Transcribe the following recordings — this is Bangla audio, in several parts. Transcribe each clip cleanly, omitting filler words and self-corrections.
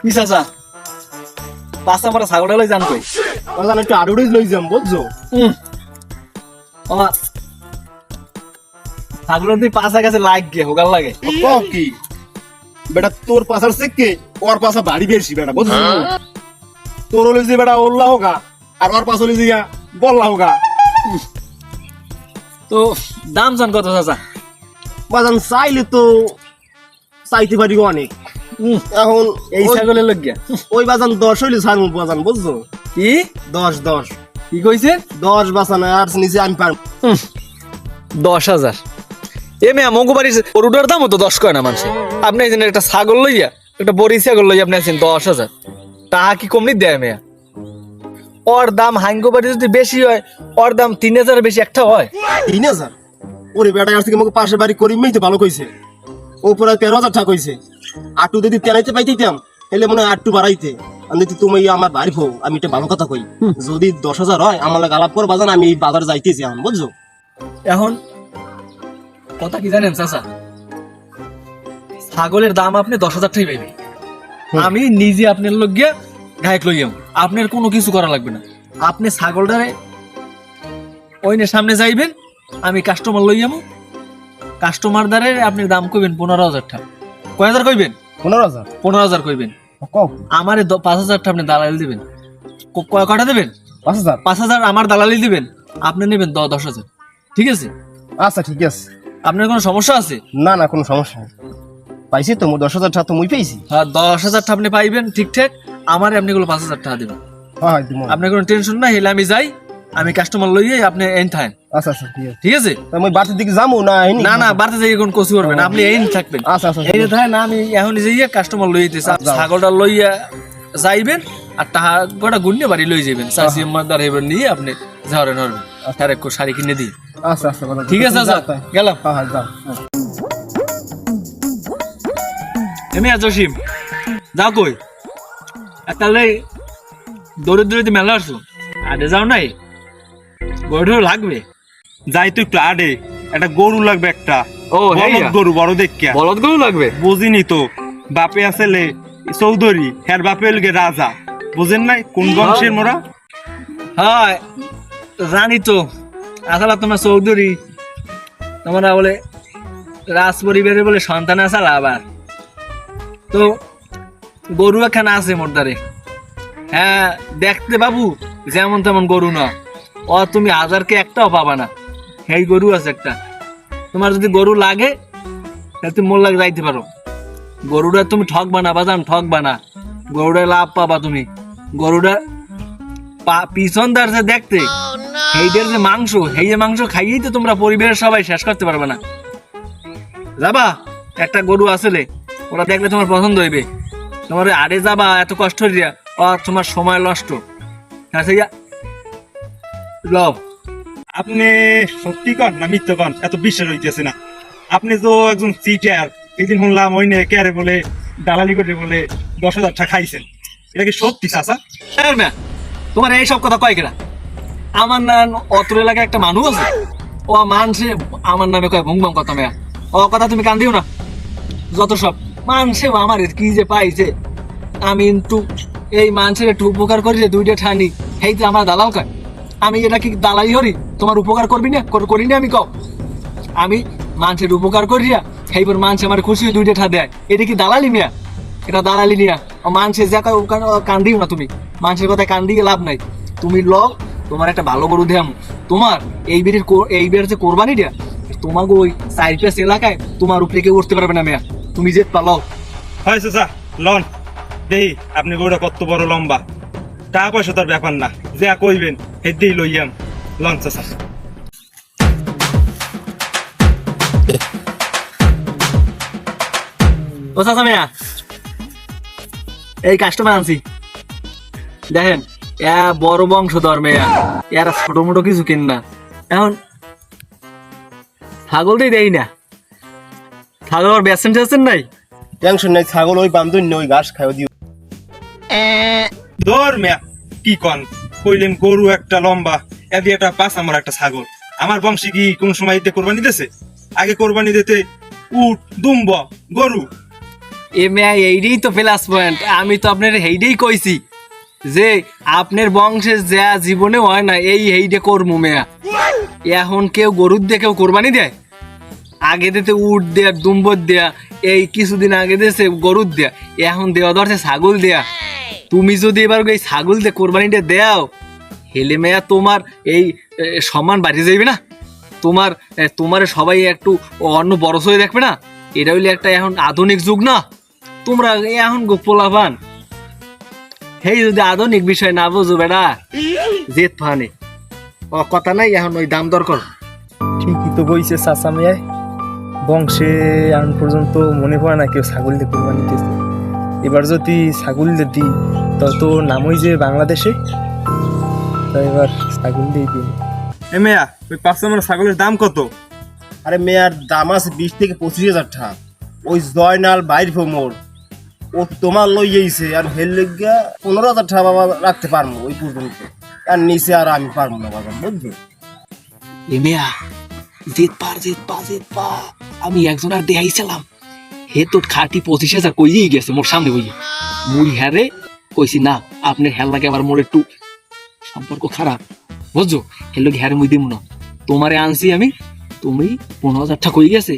কি চাচা পাঁচটা মারা ছাগলটা লই যান কই বাজান একটু আড়ুড়ি লই যাম বুঝছো আমার ছাগলের তুই পাঁচা গেছে লাগ গে হোগাল লাগে ক কি বেটা তোর পাশার থেকে ওর পাশা বাড়ি বেশি বেটা বুঝছো তোর হলে যে বেটা ওল্লা হোগা আর ওর পাশ হলে যে বল্লা হোগা তো দাম জান কত চাচা বাজান চাইলে তো চাইতে পারি অনেক এখন এই ছাগলের লগ গিয়া ওই বাজান 10 হইলে ছাড়ব বাজান বুঝছো কি 10 কি কইছে 10 বাজান আর নিচে আমি পারব 10,000 এ মেয়া মঙ্গবাড়ির গরুটার দামও তো 10 কয় না মানুষ আপনি এই জন্য একটা ছাগল লইয়া একটা বড়ি ছাগল লইয়া আপনি আছেন 10,000 তাহা কি কমনি দেয় মেয়া ওর দাম হাঙ্গবাড়ি যদি বেশি হয় ওর দাম 3,000 বেশি একটা হয় 3000 ওরে বেটা আর থেকে আমাকে পাশে বাড়ি করি মেই তো ভালো কইছে ওপরে 13,000 টাকা কইছে আটু যদি তেলাইতে পাইতাম তাহলে মনে হয় আটু বাড়াইতে আমি তো তুমি আমার বাড়ি ফো আমি এটা ভালো কথা কই যদি 10,000 হয় আমার লাগে আলাপ কর বাজান আমি এই বাজার যাইতেছি এখন বুঝছো এখন কথা কি জানেন চাচা ছাগলের দাম আপনি 10,000 টাকাই পাইবেন আমি নিজে আপনার লোক গিয়া গায়ক লইয়াম আপনার কোনো কিছু করা লাগবে না আপনি ছাগলটারে ওইনের সামনে যাইবেন আমি কাস্টমার লইয়াম কাস্টমার দ্বারে আপনি দাম কইবেন 15,000 টাকা কয় হাজার কইবেন 15,000 15,000 কইবেন কও আমারে 5,000 টাকা আপনি দালালি দিবেন কয়টা দেবেন 5000 5,000 আমার দালালি দিবেন আপনি নেবেন 10,000 ঠিক আছে আচ্ছা ঠিক আছে আপনার কোনো সমস্যা আছে না না কোনো সমস্যা নেই পাইছি তো 10,000 টাকা তো মুই পেয়েছি হ্যাঁ 10,000 টাকা আপনি পাইবেন ঠিকঠাক আমারে আপনি গুলো 5,000 টাকা দিবেন হ্যাঁ দিমু আপনার কোনো টেনশন নাই হেলে আমি যাই আমি কাস্টমার লইয়ে আপনি এন থাকেন আচ্ছা আচ্ছা ঠিক আছে ঠিক আছে তা মুই বাড়ির দিকে যামু না এনি না না বাড়তে যাই কোন কসু করবেন আপনি এন থাকবেন আচ্ছা আচ্ছা এই থাকেন না আমি এখন যাইয়া কাস্টমার লইতে ছাগলটা লইয়া যাইবেন আর টাকা গোটা গুন্নে বাড়ি লই যাবেন চাষি মাদার হেবেন নিয়ে আপনি ঝাড়েন হরবেন তার এক শাড়ি কিনে দিই আচ্ছা আচ্ছা বাজান ঠিক আছে আচ্ছা গেলাম হ্যাঁ হ্যাঁ যাও এমনি জসিম যাও কই তাহলে দৌড়ে দৌড়ে মেলা আসছো আডে যাও নাই গরু লাগবে যাই তুই একটু আডে একটা গরু লাগবে একটা ও বলদ গরু বড় দেখিয়া বলদ গরু লাগবে বুঝিনি তো বাপে আসলে চৌধুরী হ্যার বাপে হলগে রাজা বুঝেন নাই কোন বংশের মোরা হ্যাঁ জানি তো আসলে তোমার চৌধুরী তোমরা বলে রাজ পরিবারের বলে সন্তান আসাল আবার তো গরু এখানে আছে মোরদারে হ্যাঁ দেখতে বাবু যেমন তেমন গরু না ও তুমি হাজারকে একটাও পাবা না এই গরু আছে একটা তোমার যদি গরু লাগে তাহলে তুমি মোর লাগে যাইতে পারো গরুটা তুমি ঠকবা না বাজান ঠকবা না গরুটা লাভ পাবা তুমি গরুটা পিছন দাঁড়ছে দেখতে এইটার যে মাংস এই যে মাংস খাইয়েই তো তোমরা পরিবারের সবাই শেষ করতে পারবে না যাবা একটা গরু আসলে ওরা দেখলে তোমার পছন্দ হইবে তোমার আরে যাবা এত কষ্ট হইয়া আর তোমার সময় নষ্ট লও আপনি সত্যি কন না মিথ্যা কন এত বিশ্বাস হইতেছে না আপনি তো একজন চিটার একদিন শুনলাম ওই নে কে বলে দালালি করে বলে 10,000 টাকা খাইছেন এটা কি সত্যি চাচা তোমার এই সব কথা কয় কেনা আমার নাম অত্র এলাকায় একটা মানুষ আছে ও মানসে আমার নামে কয় ভুংবাম কথা মেয়া ও কথা তুমি কান দিও না যত সব মানসে আমার কি যে পাইছে আমি একটু এই মানুষের একটু উপকার করি যে দুইটা ঠান্ডি সেইতে আমার দালাল কয় আমি এটা কি দালালি হরি তোমার উপকার করবি না করি না আমি কও আমি মানুষের উপকার করিয়া সেইবার মানুষ আমার খুশি হয়ে দুইটা ঠা দেয় এটা কি দালালি মিয়া এটা দালালি নিয়া মানুষের যা কান্দিও না তুমি মানুষের কথায় কান্দিয়ে লাভ নাই তুমি ল তোমার একটা ভালো গরু দেয়াম তোমার এই বের যে কোরবানি দেয়া তোমাকে ওই সাইপ্রেস এলাকায় তোমার উপরে কেউ উঠতে পারবে না মেয়া তুমি যে পালো হয় চাচা লন দেই আপনি গরুটা কত বড় লম্বা টাকা পয়সা তার ব্যাপার না যে কইবেন হেদিই লইয়াম লন চাচা ও চাচা মেয়া এই কাস্টমার আনছি দেখেন বড় বংশধর মেয়া এরা ছোট মোটো কিছু কিন না এখন ছাগলটাই দেই না ছাগল বেসেন টেসেন নাই টেনশন নাই ছাগল ওই বান্ধব ওই ঘাস খাইও দিও ধর মিয়া কি কন কইলেন গরু একটা লম্বা এদি একটা পাঁচ আমার একটা ছাগল আমার বংশে কি কোন সময় ঈদে কোরবানি দিতেছে আগে কোরবানি দিতে উট দুম্ব গরু এ মেয়া এইটাই তো প্লাস পয়েন্ট, আমি তো আপনার হেইডেই কইছি যে আপনার বংশের যা জীবনে হয় না এই হেইডে করবো মেয়া। এখন কেউ গরুর দিয়ে কেউ কোরবানি দেয়, আগে দিতে উট দেয়া দুম্বর দেয়া, এই কিছুদিন আগে দিয়েছে গরুর দেয়া, এখন দেওয়া ধরছে ছাগল দেয়া। তুমি যদি এবার এই ছাগল দিয়ে কোরবানিটা দেও হেলে মেয়া তোমার এই সম্মান বাড়িয়ে যাইবে না, তোমার সবাই একটু অন্য বড় হয়ে দেখবে না। এটা হইলে একটা এখন আধুনিক যুগ না, তোমরা এখন পোলাপান হেই যদি আধুনিক বিষয় না বুঝো বেটা জেদ ফানে কথা নাই, এখন ওই দাম দর কর। ঠিকই তো বইছে চাচা মেয়ে, বংশে এখন পর্যন্ত মনে পড়ে না কেউ ছাগল দিয়ে কোরবানি দিতেছে। এবার যদি ছাগল দিয়ে দিই তো নামই যে বাংলাদেশে, তাই এবার ছাগল দিয়ে দিই। এ মেয়া ওই 5 নম্বর ছাগলের দাম কত? আরে মেয়ার দাম আছে 20 থেকে 25,000 টাকা। ওই জয়নাল বাইর মোড় ও তোমার লইয়েছে, আর হেললেগা 15,000 টাকা বাবা রাখতে পারবো ওই পর্যন্ত, আর নিচে আর আমি পারবো না বাবা, বুঝছো? এ মেয়া জেদ পা আমি একজন আর দেখাইছিলাম, হে তোর খাটি 25,000 কইয়েই গেছে মোর সামনে বইয়ে। মুই হ্যারে কইছি না আপনার হেল লাগে আবার মোর একটু সম্পর্ক খারাপ, বুঝছো? হেলো হ্যারে মুই দিব না, তোমারে আনছি আমি, তুমি 15,000 টাকা কই গেছে।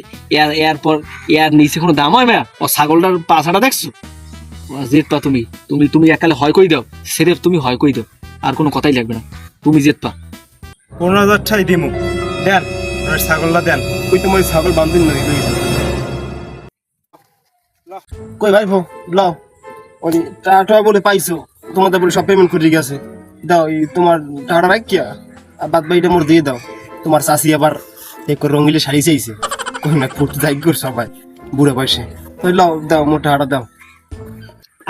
এরপর এর নিচে কোনো দাম হয় মেয়া? ও ছাগলটার পাছাটা দেখছো? জেদ পা তুমি একালে হয় কই দাও, সেরেফ তুমি হয় কই দাও, আর কোনো কথাই লাগবে না, তুমি জেদ পা। 15,000 টাকাই দিমু, দেন ওই ছাগলটা দেন। ওই তোমার ছাগল বান্ধব না কই ভাই ভো লাও, ওই টাকা বলে পাইছো, তোমাদের বলে সব পেমেন্ট করে গেছে, দাও এই তোমার টাকাটা ভাই কিয়া, আর বাদ বাকিটা মোর দিয়ে দাও। তোমার চাষি আবার এক রঙিলে শাড়ি চাইছে, কই না করতে যাই কর সবাই বুড়ে বয়সে, ওই লাও দাও মোর টাকাটা দাও।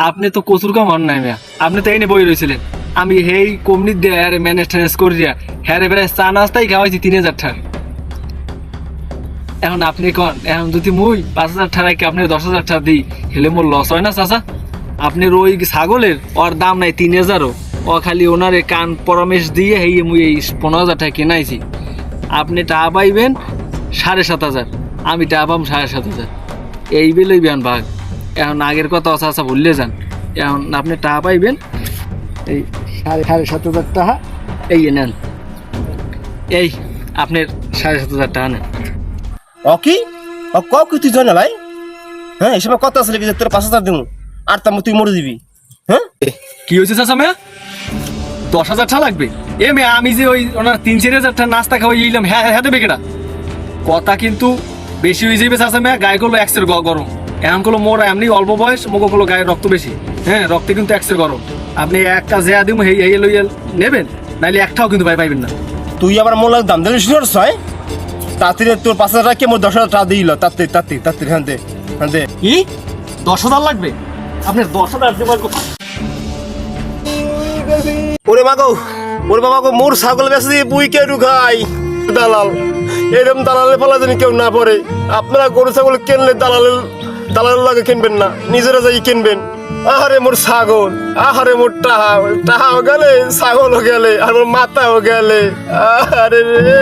আপনি তো কচুর কাম হন নাই মেয়া, আপনি তো এনে বই রয়েছিলেন, আমি হেই কমনি দিয়ে হ্যারে ম্যানেজ ট্যানেজ করে দিয়া হ্যারে বেড়ে চা নাস্তাই খাওয়াইছি 3,000 টাকা। এখন আপনি কন, এখন যদি মুই 5,000 টাকা আপনি 10,000 টাকা দিই হেলে মোর লস হয় না চাচা? আপনার ওই ছাগলের ওর দাম নাই 3,000ও, ও খালি ওনারে কান পরামর্শ দিয়ে হেই মুই এই 15,000 টাকা কেনাইছি। আপনি টাকা পাইবেন 7,500, আমি টাকা পাম 7,500, এই বেলেই বেন ভাগ। এখন আগের কথা চাচা ভুললে যান, এখন আপনি টাকা পাইবেন এই 7,500 টাকা, এই নেন, এই আপনার 7,500 টাকা নেন। কি কি তুই জানা লাই? হ্যাঁ এসব কথা আসলে কি তোর 5,000 দেবো আর তার তুই মরে দিবি? হ্যাঁ কি হয়েছে চাচা মেয়া? 10,000 টাকা লাগবে? এ মেয়া আমি যে ওই ওনার 3-4,000 টাকা নাস্তা খাওয়াই ইলাম, হ্যাঁ দেবে কেটা? কথা কিন্তু বেশি হয়ে যাবে চাচা মেয়া, গায়ে করলো 100 গরম। এখন করলো মোর এমনি অল্প বয়স, মোকে করলো গায়ে রক্ত বেশি, হ্যাঁ রক্তে কিন্তু 100 গরম। আপনি একটা জেয়া দিব হেই হেই লইয়া নেবেন, নাইলে একটাও কিন্তু ভাই পাইবেন না। তুই আবার মোলার দাম দিলে শুরু হয় তাড়াতাড়ি, তোর 5,000 টাকা কে মোর 10,000 টাকা দিল তাড়াতাড়ি হ্যাঁ দে হ্যাঁ দে। কি 10,000 লাগবে? আপনার 10,000 দেবার কথা? ওরে মাগো, ওরে বাবা গো, মোর ছাগল বেঁচে দিয়ে বুই কে ঢুকাই দালাল, এরকম দালালের ফলা জানি কেউ না পড়ে। আপনারা গরু ছাগল কিনলে দালাল লাগে কিনবেন না, নিজেরা যাই কিনবেন। আহারে মোর ছাগল, আহারে মোর টাহাও গেলে, ছাগলও গেলে, আর মোর মাথাও গেলে, আহারে রে।